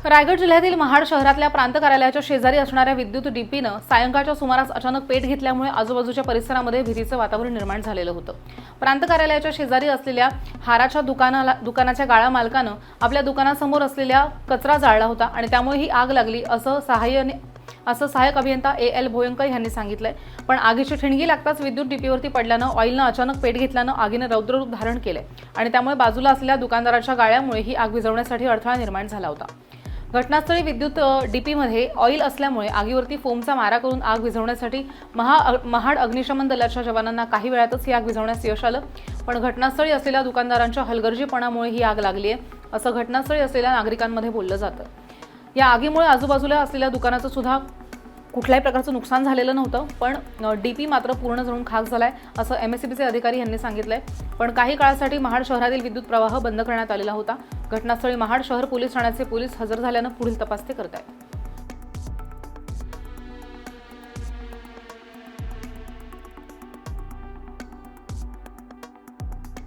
रायगड जिल्ह्यातील महाड शहरातल्या प्रांत कार्यालयाच्या शेजारी असणाऱ्या विद्युत डीपीनं सायंकाळच्या सुमारास अचानक पेट घेतल्यामुळे आजूबाजूच्या परिसरामध्ये भीतीचं वातावरण निर्माण झालेलं होतं। प्रांत कार्यालयाच्या शेजारी असलेल्या हाराच्या दुकानाच्या गाळा मालकानं आपल्या दुकानासमोर असलेल्या कचरा जाळला होता आणि त्यामुळे ही आग लागली असं सहाय्यक अभियंता एल भोयंकर यांनी सांगितलंय। पण आगीची ठिणगी लागताच विद्युत डीपीवरती पडल्यानं ऑइलनं अचानक पेट घेतल्यानं आगीने रौद्ररूप धारण केलंय आणि त्यामुळे बाजूला असलेल्या दुकानदाराच्या गाळ्यामुळे ही आग विझवण्यासाठी अडथळा निर्माण झाला होता। घटनास्थळी विद्युत डीपीमध्ये ऑइल असल्यामुळे आगीवरती फोमचा मारा करून आग विझवण्यासाठी महाड अग्निशमन दलाच्या जवानांना काही वेळातच ही आग विझवण्यास यश आलं। पण घटनास्थळी असलेल्या दुकानदारांच्या हलगर्जीपणामुळे ही आग लागली आहे असं घटनास्थळी असलेल्या नागरिकांमध्ये बोललं जातं। या आगीमुळे आजूबाजूला असलेल्या दुकानाचं सुद्धा कुठल्याही प्रकारचं नुकसान झालेलं नव्हतं, पण डीपी मात्र पूर्ण जळून खाक झालाय असं एमएससीबीचे अधिकारी यांनी सांगितलंय। पण काही काळासाठी महाड शहरातील विद्युत प्रवाह बंद करण्यात आलेला होता। घटनास्थळी महाड शहर पोलीस ठाण्याचे पोलीस हजर झाल्यानं पुढील तपास ते करत आहेत।